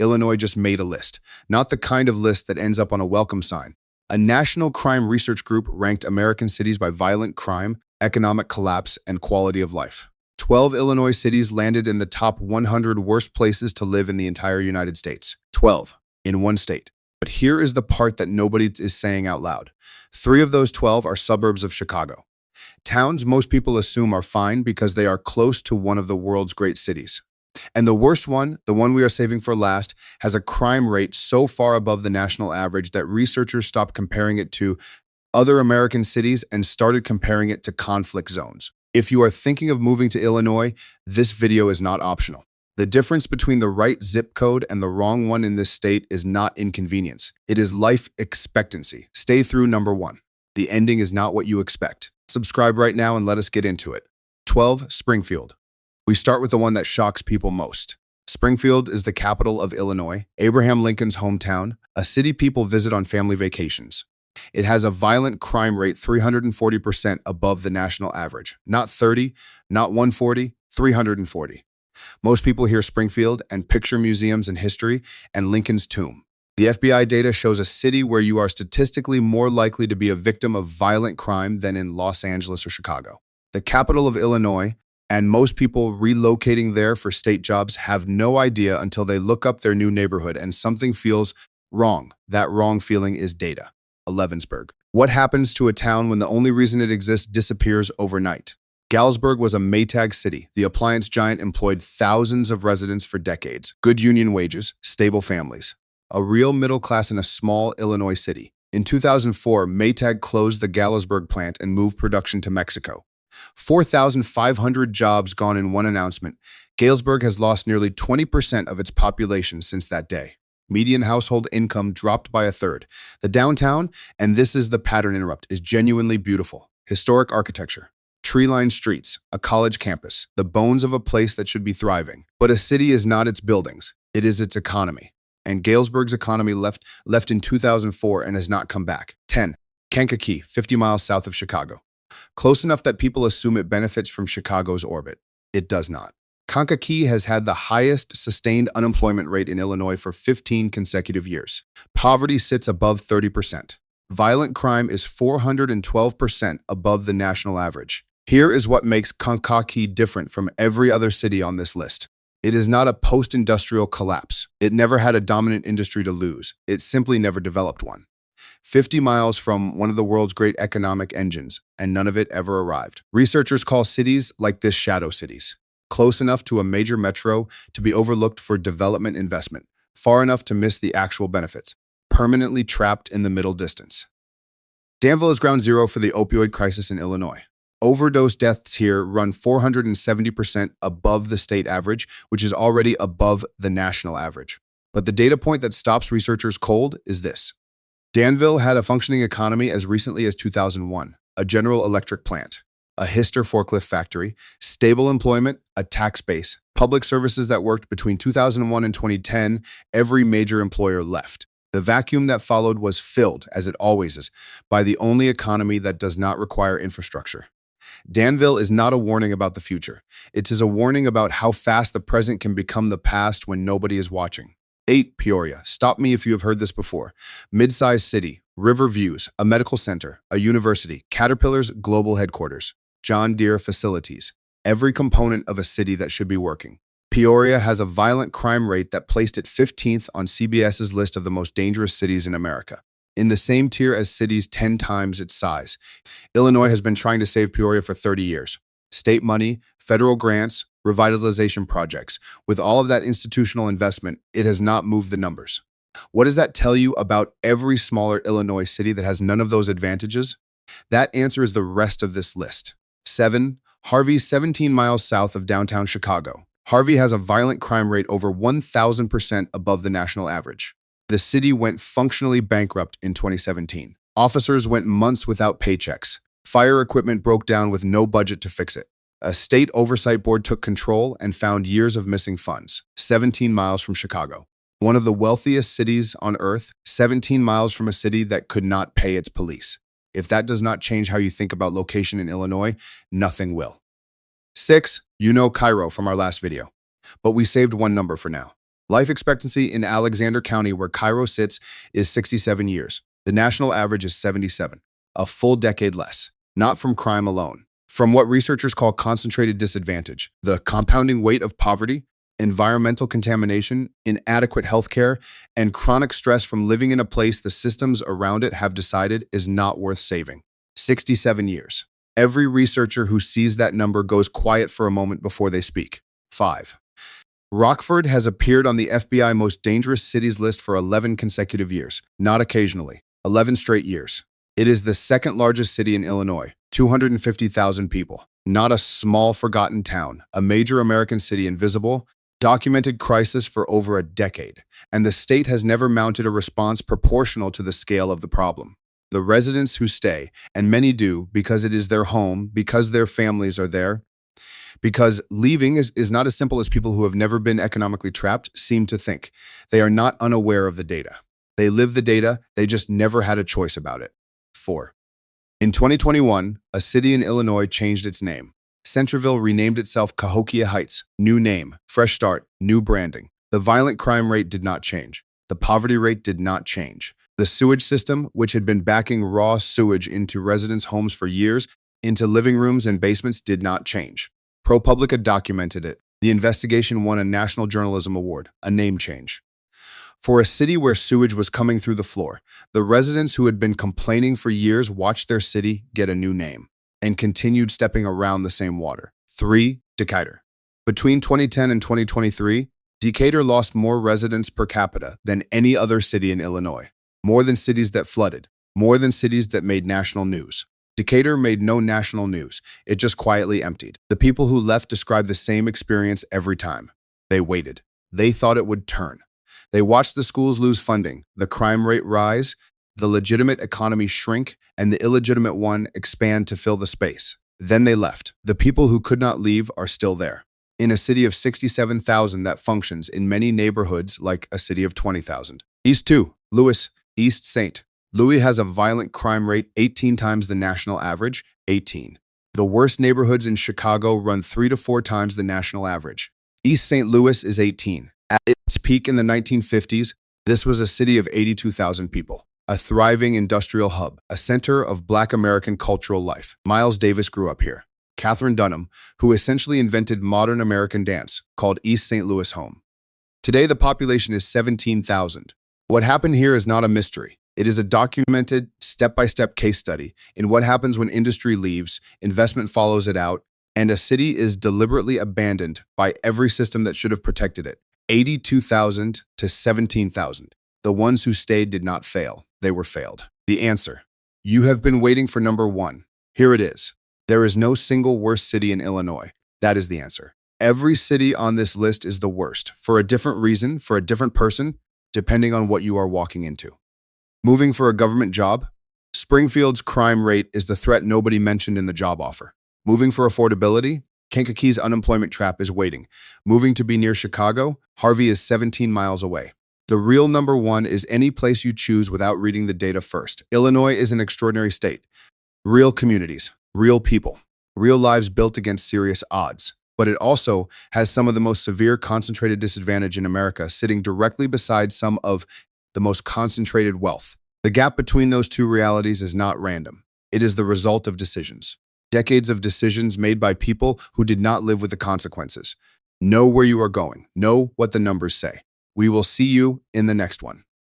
Illinois just made a list, not the kind of list that ends up on a welcome sign. A national crime research group ranked American cities by violent crime, economic collapse, and quality of life. 12 Illinois cities landed in the top 100 worst places to live in the entire United States. 12 in one state. But here is the part that nobody is saying out loud. 3 of those 12 are suburbs of Chicago. Towns most people assume are fine because they are close to one of the world's great cities. And the worst one, the one we are saving for last, has a crime rate so far above the national average that researchers stopped comparing it to other American cities and started comparing it to conflict zones. If you are thinking of moving to Illinois, this video is not optional. The difference between the right zip code and the wrong one in this state is not inconvenience. It is life expectancy. Stay through number 1. The ending is not what you expect. Subscribe right now and let us get into it. 12. Springfield. We start with the one that shocks people most. Springfield is the capital of Illinois, Abraham Lincoln's hometown, a city people visit on family vacations. It has a violent crime rate 340% above the national average. Not 30, not 140, 340. Most people hear Springfield and picture museums and history and Lincoln's tomb. The FBI data shows a city where you are statistically more likely to be a victim of violent crime than in Los Angeles or Chicago. The capital of Illinois, and most people relocating there for state jobs have no idea until they look up their new neighborhood and something feels wrong. That wrong feeling is data. Leavensburg. What happens to a town when the only reason it exists disappears overnight? Galesburg was a Maytag city. The appliance giant employed thousands of residents for decades. Good union wages, stable families. A real middle class in a small Illinois city. In 2004, Maytag closed the Galesburg plant and moved production to Mexico. 4,500 jobs gone in one announcement. Galesburg has lost nearly 20% of its population since that day. Median household income dropped by a third. The downtown, and this is the pattern interrupt, is genuinely beautiful. Historic architecture, tree-lined streets, a college campus, the bones of a place that should be thriving. But a city is not its buildings, it is its economy. And Galesburg's economy left in 2004 and has not come back. 10. Kankakee, 50 miles south of Chicago. Close enough that people assume it benefits from Chicago's orbit. It does not. Kankakee has had the highest sustained unemployment rate in Illinois for 15 consecutive years. Poverty sits above 30%. Violent crime is 412% above the national average. Here is what makes Kankakee different from every other city on this list. It is not a post-industrial collapse. It never had a dominant industry to lose. It simply never developed one. 50 miles from one of the world's great economic engines, and none of it ever arrived. Researchers call cities like this shadow cities. Close enough to a major metro to be overlooked for development investment, far enough to miss the actual benefits, permanently trapped in the middle distance. Danville is ground zero for the opioid crisis in Illinois. Overdose deaths here run 470% above the state average, which is already above the national average. But the data point that stops researchers cold is this. Danville had a functioning economy as recently as 2001, a General Electric plant, a Hister forklift factory, stable employment, a tax base, public services that worked between 2001 and 2010, every major employer left. The vacuum that followed was filled, as it always is, by the only economy that does not require infrastructure. Danville is not a warning about the future. It is a warning about how fast the present can become the past when nobody is watching. 8. Peoria. Stop me if you have heard this before. Mid-sized city, river views, a medical center, a university, Caterpillar's global headquarters, John Deere facilities, every component of a city that should be working. Peoria has a violent crime rate that placed it 15th on CBS's list of the most dangerous cities in America, in the same tier as cities 10 times its size. Illinois has been trying to save Peoria for 30 years. State money, federal grants, revitalization projects. With all of that institutional investment, it has not moved the numbers. What does that tell you about every smaller Illinois city that has none of those advantages? That answer is the rest of this list. 7. Harvey, 17 miles south of downtown Chicago. Harvey has a violent crime rate over 1,000% above the national average. The city went functionally bankrupt in 2017. Officers went months without paychecks. Fire equipment broke down with no budget to fix it. A state oversight board took control and found years of missing funds. 17 miles from Chicago. One of the wealthiest cities on earth, 17 miles from a city that could not pay its police. If that does not change how you think about location in Illinois, nothing will. 6. You know Cairo from our last video. But we saved one number for now. Life expectancy in Alexander County, where Cairo sits, is 67 years. The national average is 77, a full decade less. Not from crime alone. From what researchers call concentrated disadvantage, the compounding weight of poverty, environmental contamination, inadequate healthcare, and chronic stress from living in a place the systems around it have decided is not worth saving. 67 years. Every researcher who sees that number goes quiet for a moment before they speak. 5. Rockford has appeared on the FBI Most Dangerous Cities list for 11 consecutive years, not occasionally, 11 straight years. It is the second largest city in Illinois, 250,000 people. Not a small forgotten town, a major American city invisible, documented crisis for over a decade, and the state has never mounted a response proportional to the scale of the problem. The residents who stay, and many do because it is their home, because their families are there, because leaving is not as simple as people who have never been economically trapped seem to think. They are not unaware of the data. They live the data, they just never had a choice about it. 4. In 2021, a city in Illinois changed its name. Centreville renamed itself Cahokia Heights. New name, fresh start, new branding. The violent crime rate did not change. The poverty rate did not change. The sewage system, which had been backing raw sewage into residents' homes for years, into living rooms and basements, did not change. ProPublica documented it. The investigation won a National Journalism Award, a name change. For a city where sewage was coming through the floor, the residents who had been complaining for years watched their city get a new name and continued stepping around the same water. 3. Decatur. Between 2010 and 2023, Decatur lost more residents per capita than any other city in Illinois. More than cities that flooded, more than cities that made national news. Decatur made no national news. It just quietly emptied. The people who left described the same experience every time. They waited. They thought it would turn. They watched the schools lose funding, the crime rate rise, the legitimate economy shrink, and the illegitimate one expand to fill the space. Then they left. The people who could not leave are still there. In a city of 67,000 that functions in many neighborhoods like a city of 20,000. East 2, Louis, East St. Louis has a violent crime rate 18 times the national average, 18. The worst neighborhoods in Chicago run 3 to 4 times the national average. East St. Louis is 18. At its peak in the 1950s, this was a city of 82,000 people, a thriving industrial hub, a center of Black American cultural life. Miles Davis grew up here. Catherine Dunham, who essentially invented modern American dance, called East St. Louis home. Today, the population is 17,000. What happened here is not a mystery. It is a documented, step-by-step case study in what happens when industry leaves, investment follows it out, and a city is deliberately abandoned by every system that should have protected it. 82,000 to 17,000. The ones who stayed did not fail. They were failed. The answer. You have been waiting for number 1. Here it is. There is no single worst city in Illinois. That is the answer. Every city on this list is the worst, for a different reason, for a different person, depending on what you are walking into. Moving for a government job? Springfield's crime rate is the threat nobody mentioned in the job offer. Moving for affordability? Kankakee's unemployment trap is waiting. Moving to be near Chicago? Harvey is 17 miles away. The real number 1 is any place you choose without reading the data first. Illinois is an extraordinary state. Real communities, real people, real lives built against serious odds. But it also has some of the most severe concentrated disadvantage in America, sitting directly beside some of the most concentrated wealth. The gap between those two realities is not random. It is the result of decisions. Decades of decisions made by people who did not live with the consequences. Know where you are going. Know what the numbers say. We will see you in the next one.